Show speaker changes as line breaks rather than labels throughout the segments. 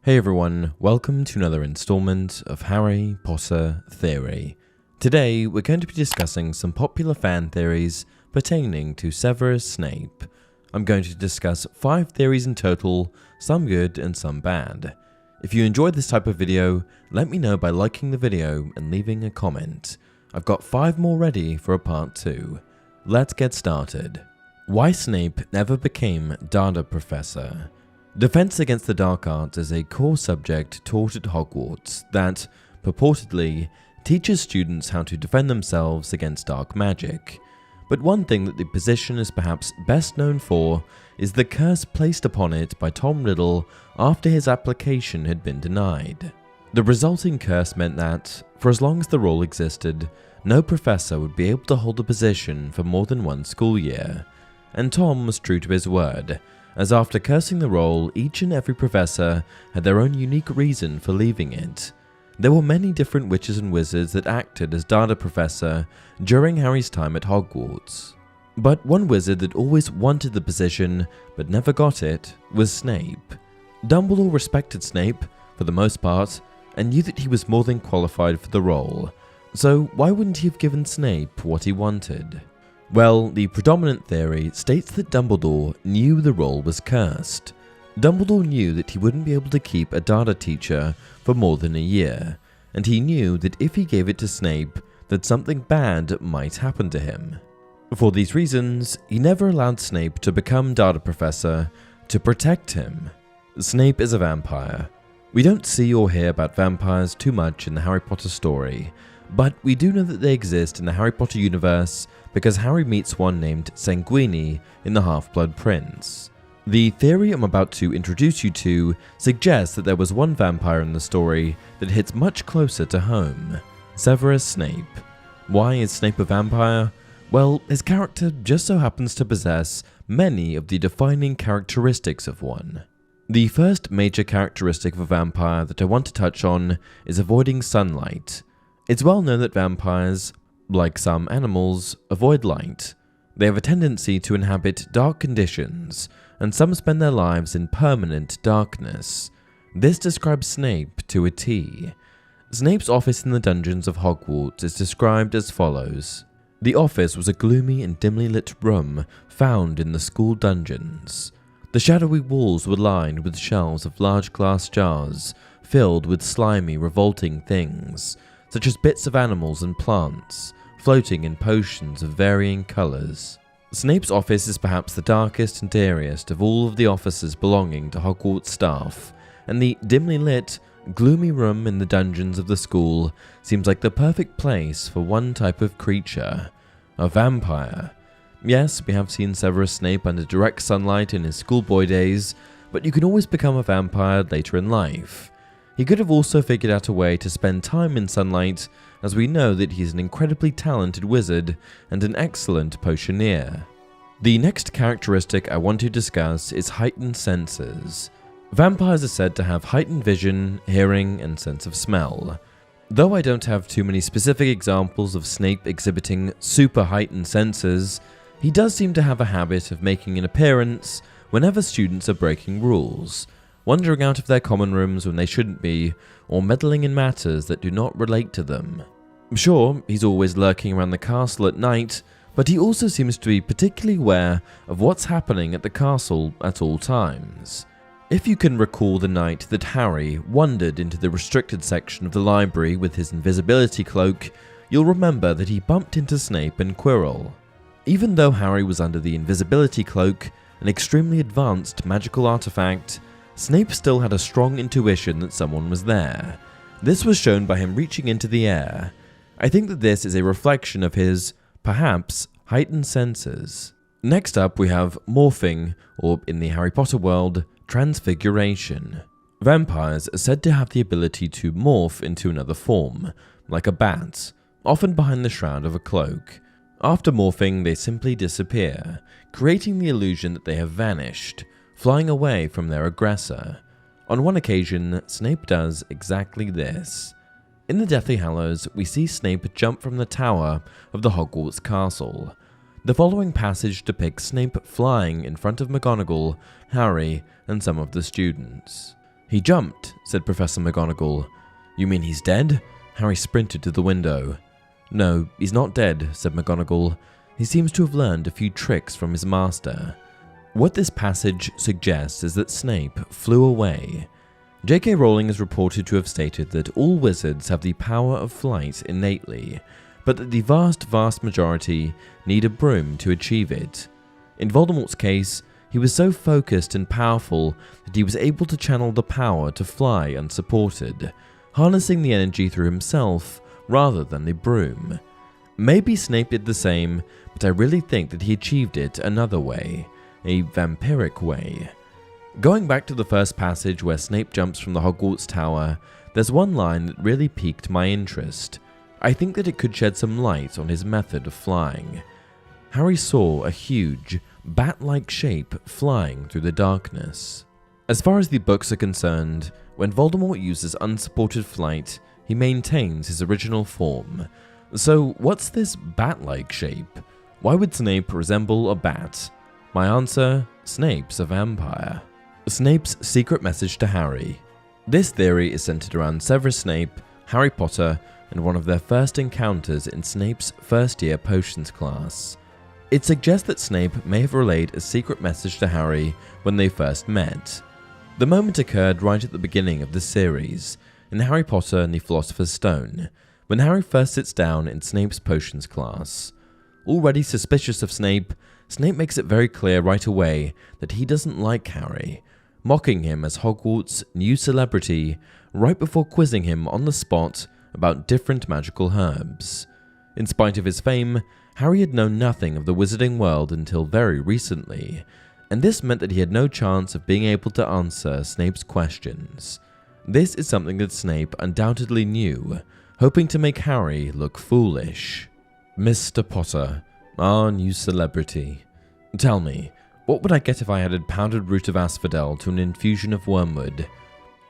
Hey everyone, welcome to another installment of Harry Potter Theory. Today we're going to be discussing some popular fan theories pertaining to Severus Snape. I'm going to discuss 5 theories in total, some good and some bad. If you enjoyed this type of video, let me know by liking the video and leaving a comment. I've got 5 more ready for a part 2. Let's get started. Why Snape never became Dada Professor. Defense against the dark arts is a core subject taught at Hogwarts that, purportedly, teaches students how to defend themselves against dark magic. But one thing that the position is perhaps best known for is the curse placed upon it by Tom Riddle after his application had been denied. The resulting curse meant that, for as long as the role existed, no professor would be able to hold the position for more than one school year. And Tom was true to his word, as after cursing the role, each and every professor had their own unique reason for leaving it. There were many different witches and wizards that acted as Dada Professor during Harry's time at Hogwarts. But one wizard that always wanted the position but never got it was Snape. Dumbledore respected Snape, for the most part, and knew that he was more than qualified for the role, so why wouldn't he have given Snape what he wanted? Well, the predominant theory states that Dumbledore knew the role was cursed. Dumbledore knew that he wouldn't be able to keep a Dada teacher for more than a year, and he knew that if he gave it to Snape, that something bad might happen to him. For these reasons, he never allowed Snape to become Dada Professor to protect him. Snape is a vampire. We don't see or hear about vampires too much in the Harry Potter story, but we do know that they exist in the Harry Potter universe because Harry meets one named Sanguini in The Half-Blood Prince. The theory I'm about to introduce you to suggests that there was one vampire in the story that hits much closer to home: Severus Snape. Why is Snape a vampire? Well, his character just so happens to possess many of the defining characteristics of one. The first major characteristic of a vampire that I want to touch on is avoiding sunlight. It's well known that vampires, like some animals, avoid light. They have a tendency to inhabit dark conditions, and some spend their lives in permanent darkness. This describes Snape to a T. Snape's office in the dungeons of Hogwarts is described as follows. The office was a gloomy and dimly lit room found in the school dungeons. The shadowy walls were lined with shelves of large glass jars filled with slimy, revolting things, such as bits of animals and plants, floating in potions of varying colours. Snape's office is perhaps the darkest and eeriest of all of the offices belonging to Hogwarts staff, and the dimly lit, gloomy room in the dungeons of the school seems like the perfect place for one type of creature: a vampire. Yes, we have seen Severus Snape under direct sunlight in his schoolboy days, but you can always become a vampire later in life. He could have also figured out a way to spend time in sunlight, as we know that he's an incredibly talented wizard and an excellent potioneer. The next characteristic I want to discuss is heightened senses. Vampires are said to have heightened vision, hearing, and sense of smell. Though I don't have too many specific examples of Snape exhibiting super heightened senses, he does seem to have a habit of making an appearance whenever students are breaking rules, wandering out of their common rooms when they shouldn't be, or meddling in matters that do not relate to them. Sure, he's always lurking around the castle at night, but he also seems to be particularly aware of what's happening at the castle at all times. If you can recall the night that Harry wandered into the restricted section of the library with his invisibility cloak, you'll remember that he bumped into Snape and Quirrell. Even though Harry was under the invisibility cloak, an extremely advanced magical artifact, Snape still had a strong intuition that someone was there. This was shown by him reaching into the air. I think that this is a reflection of his, perhaps, heightened senses. Next up we have morphing, or in the Harry Potter world, transfiguration. Vampires are said to have the ability to morph into another form, like a bat, often behind the shroud of a cloak. After morphing, they simply disappear, creating the illusion that they have vanished, flying away from their aggressor. On one occasion, Snape does exactly this. In the Deathly Hallows, we see Snape jump from the tower of the Hogwarts castle. The following passage depicts Snape flying in front of McGonagall, Harry, and some of the students. "He jumped," said Professor McGonagall. "You mean he's dead?" Harry sprinted to the window. "No, he's not dead," said McGonagall. "He seems to have learned a few tricks from his master." What this passage suggests is that Snape flew away. J.K. Rowling is reported to have stated that all wizards have the power of flight innately, but that the vast majority need a broom to achieve it. In Voldemort's case, he was so focused and powerful that he was able to channel the power to fly unsupported, harnessing the energy through himself rather than the broom. Maybe Snape did the same, but I really think that he achieved it another way, a vampiric way. Going back to the first passage where Snape jumps from the Hogwarts Tower, there's one line that really piqued my interest. I think that it could shed some light on his method of flying. Harry saw a huge, bat-like shape flying through the darkness. As far as the books are concerned, when Voldemort uses unsupported flight, he maintains his original form. So what's this bat-like shape? Why would Snape resemble a bat? My answer: Snape's a vampire. Snape's secret message to Harry. This theory is centered around Severus Snape, Harry Potter, and one of their first encounters in Snape's first-year potions class. It suggests that Snape may have relayed a secret message to Harry when they first met. The moment occurred right at the beginning of the series, in Harry Potter and the Philosopher's Stone, when Harry first sits down in Snape's potions class. Already suspicious of Snape, Snape makes it very clear right away that he doesn't like Harry, mocking him as Hogwarts' new celebrity right before quizzing him on the spot about different magical herbs. In spite of his fame, Harry had known nothing of the wizarding world until very recently, and this meant that he had no chance of being able to answer Snape's questions. This is something that Snape undoubtedly knew, hoping to make Harry look foolish. "Mr. Potter, our new celebrity. Tell me, what would I get if I added powdered root of asphodel to an infusion of wormwood?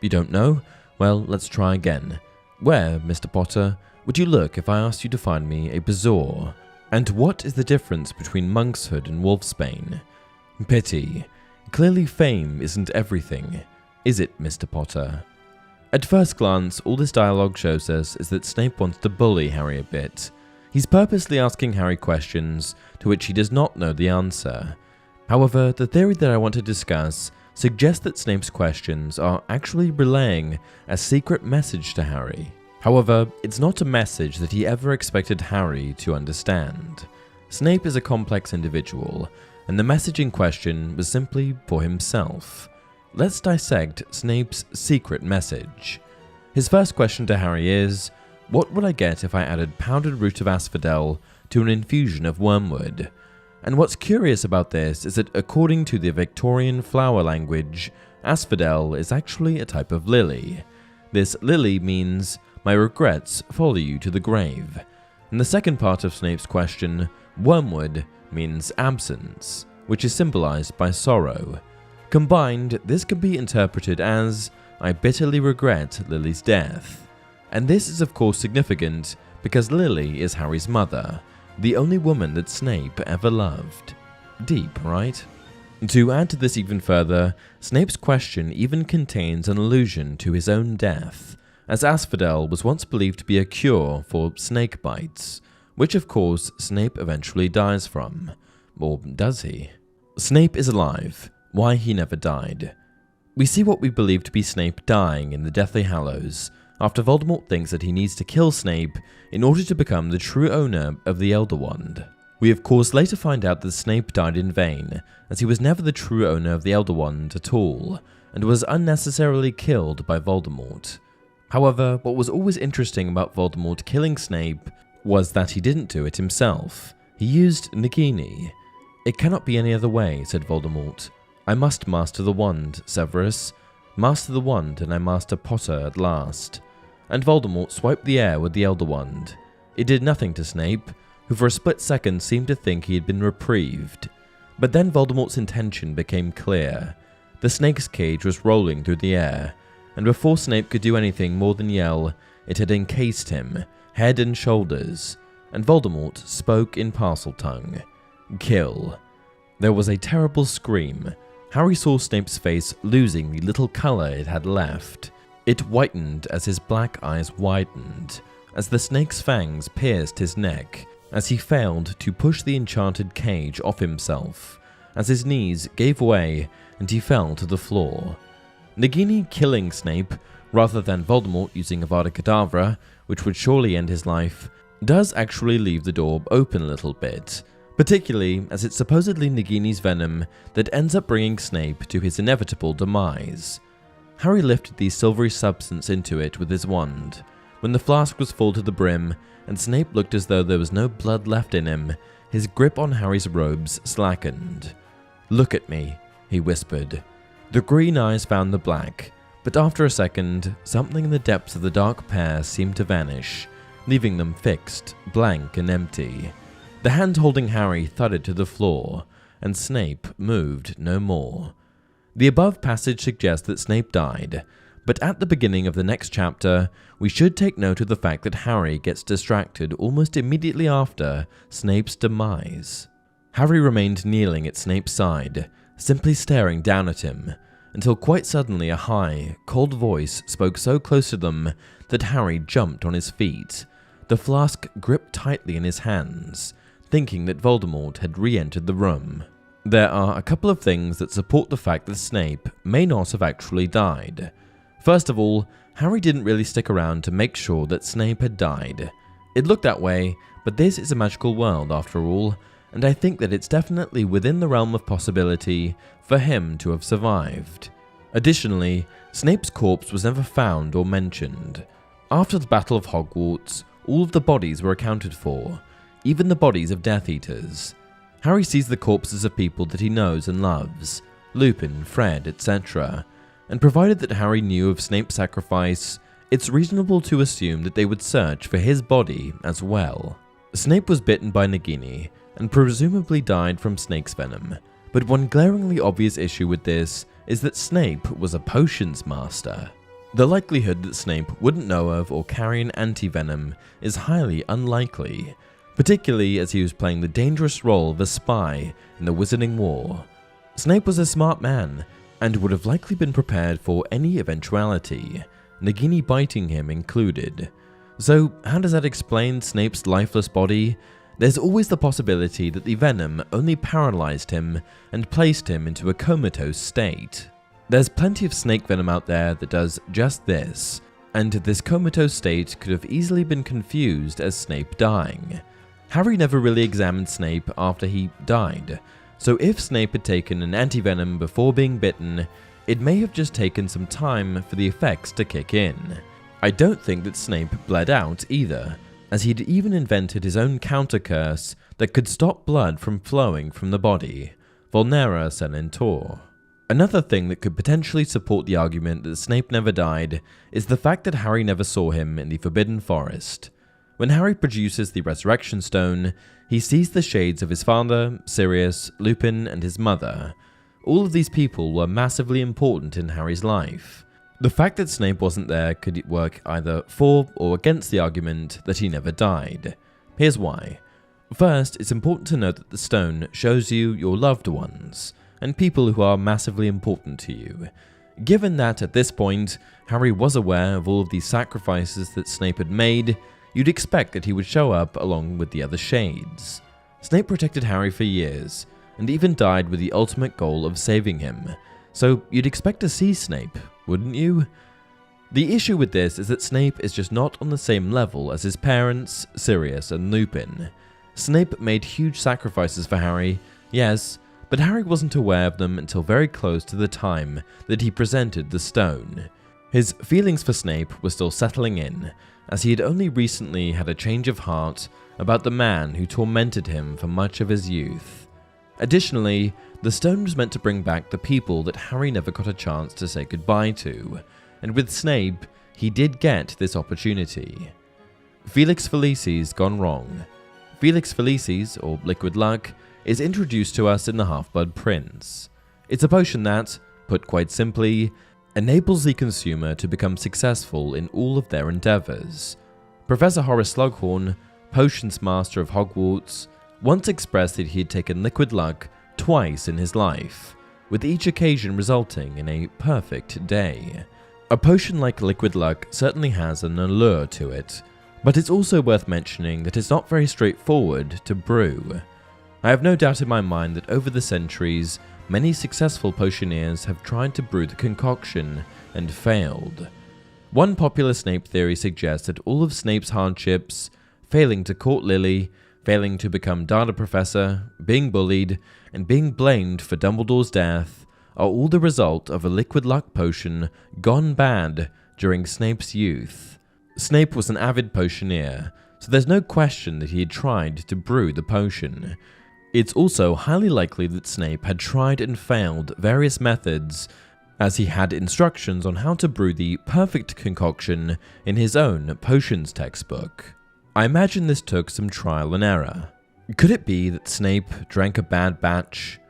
You don't know? Well, let's try again. Where, Mr. Potter, would you look if I asked you to find me a bezoar? And what is the difference between monkshood and wolfsbane? Pity. Clearly fame isn't everything, is it, Mr. Potter?" At first glance, all this dialogue shows us is that Snape wants to bully Harry a bit. He's purposely asking Harry questions to which he does not know the answer. However, the theory that I want to discuss suggests that Snape's questions are actually relaying a secret message to Harry. However, it's not a message that he ever expected Harry to understand. Snape is a complex individual, and the message in question was simply for himself. Let's dissect Snape's secret message. His first question to Harry is, what would I get if I added powdered root of asphodel to an infusion of wormwood? And what's curious about this is that according to the Victorian flower language, asphodel is actually a type of lily. This lily means, "My regrets follow you to the grave." In the second part of Snape's question, wormwood means absence, which is symbolized by sorrow. Combined, this can be interpreted as, "I bitterly regret Lily's death." And this is of course significant because Lily is Harry's mother, the only woman that Snape ever loved. Deep, right? To add to this even further, Snape's question even contains an allusion to his own death, as asphodel was once believed to be a cure for snake bites, which of course Snape eventually dies from. Or does he? Snape is alive. Why he never died. We see what we believe to be Snape dying in the Deathly Hallows, after Voldemort thinks that he needs to kill Snape in order to become the true owner of the Elder Wand. We of course later find out that Snape died in vain, as he was never the true owner of the Elder Wand at all, and was unnecessarily killed by Voldemort. However, what was always interesting about Voldemort killing Snape was that he didn't do it himself. He used Nagini. "It cannot be any other way," said Voldemort. "I must master the wand, Severus. Master the wand and I master Potter at last." And Voldemort swiped the air with the Elder Wand. It did nothing to Snape, who for a split second seemed to think he had been reprieved. But then Voldemort's intention became clear. The snake's cage was rolling through the air, and before Snape could do anything more than yell, it had encased him, head and shoulders, and Voldemort spoke in Parseltongue. "Kill." There was a terrible scream. Harry saw Snape's face losing the little colour it had left. It whitened as his black eyes widened, as the snake's fangs pierced his neck, as he failed to push the enchanted cage off himself, as his knees gave way and he fell to the floor. Nagini killing Snape, rather than Voldemort using Avada Kedavra, which would surely end his life, does actually leave the door open a little bit, particularly as it's supposedly Nagini's venom that ends up bringing Snape to his inevitable demise. Harry lifted the silvery substance into it with his wand. When the flask was full to the brim, and Snape looked as though there was no blood left in him, his grip on Harry's robes slackened. "Look at me," he whispered. The green eyes found the black, but after a second, something in the depths of the dark pair seemed to vanish, leaving them fixed, blank and empty. The hand holding Harry thudded to the floor, and Snape moved no more. The above passage suggests that Snape died, but at the beginning of the next chapter, we should take note of the fact that Harry gets distracted almost immediately after Snape's demise. Harry remained kneeling at Snape's side, simply staring down at him, until quite suddenly a high, cold voice spoke so close to them that Harry jumped on his feet, the flask gripped tightly in his hands, thinking that Voldemort had re-entered the room. There are a couple of things that support the fact that Snape may not have actually died. First of all, Harry didn't really stick around to make sure that Snape had died. It looked that way, but this is a magical world after all, and I think that it's definitely within the realm of possibility for him to have survived. Additionally, Snape's corpse was never found or mentioned. After the Battle of Hogwarts, all of the bodies were accounted for, even the bodies of Death Eaters. Harry sees the corpses of people that he knows and loves, Lupin, Fred, etc., and provided that Harry knew of Snape's sacrifice, it's reasonable to assume that they would search for his body as well. Snape was bitten by Nagini, and presumably died from snake's venom, but one glaringly obvious issue with this is that Snape was a potions master. The likelihood that Snape wouldn't know of or carry an anti-venom is highly unlikely, particularly as he was playing the dangerous role of a spy in the Wizarding War. Snape was a smart man, and would have likely been prepared for any eventuality, Nagini biting him included. So how does that explain Snape's lifeless body? There's always the possibility that the venom only paralyzed him and placed him into a comatose state. There's plenty of snake venom out there that does just this, and this comatose state could have easily been confused as Snape dying. Harry never really examined Snape after he died, so if Snape had taken an antivenom before being bitten, it may have just taken some time for the effects to kick in. I don't think that Snape bled out either, as he'd even invented his own counter-curse that could stop blood from flowing from the body, Vulnera Selentor. Another thing that could potentially support the argument that Snape never died is the fact that Harry never saw him in the Forbidden Forest. When Harry produces the Resurrection Stone, he sees the shades of his father, Sirius, Lupin, and his mother. All of these people were massively important in Harry's life. The fact that Snape wasn't there could work either for or against the argument that he never died. Here's why. First, it's important to note that the stone shows you your loved ones, and people who are massively important to you. Given that at this point, Harry was aware of all of these sacrifices that Snape had made, you'd expect that he would show up along with the other shades. Snape protected Harry for years, and even died with the ultimate goal of saving him, so you'd expect to see Snape, wouldn't you? The issue with this is that Snape is just not on the same level as his parents, Sirius and Lupin. Snape made huge sacrifices for Harry, yes, but Harry wasn't aware of them until very close to the time that he presented the stone. His feelings for Snape were still settling in, as he had only recently had a change of heart about the man who tormented him for much of his youth. Additionally, the stone was meant to bring back the people that Harry never got a chance to say goodbye to, and with Snape, he did get this opportunity. Felix Felicis gone wrong. Felix Felicis, or Liquid Luck, is introduced to us in The Half-Blood Prince. It's a potion that, put quite simply, enables the consumer to become successful in all of their endeavors. Professor Horace Slughorn, Potions Master of Hogwarts, once expressed that he had taken Liquid Luck twice in his life. with each occasion resulting in a perfect day. A potion like Liquid Luck certainly has an allure to it, but it's also worth mentioning that it's not very straightforward to brew. I have no doubt in my mind that over the centuries, many successful potioneers have tried to brew the concoction and failed. One popular Snape theory suggests that all of Snape's hardships, failing to court Lily, failing to become Data Professor, being bullied, and being blamed for Dumbledore's death, are all the result of a Liquid Luck potion gone bad during Snape's youth. Snape was an avid potioneer, so there's no question that he had tried to brew the potion. It's also highly likely that Snape had tried and failed various methods, as he had instructions on how to brew the perfect concoction in his own potions textbook. I imagine this took some trial and error. Could it be that Snape drank a bad batch?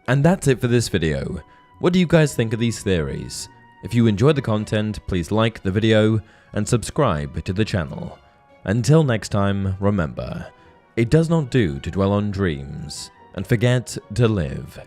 And that's it for this video. What do you guys think of these theories? If you enjoyed the content, please like the video and subscribe to the channel. Until next time, remember, it does not do to dwell on dreams and forget to live.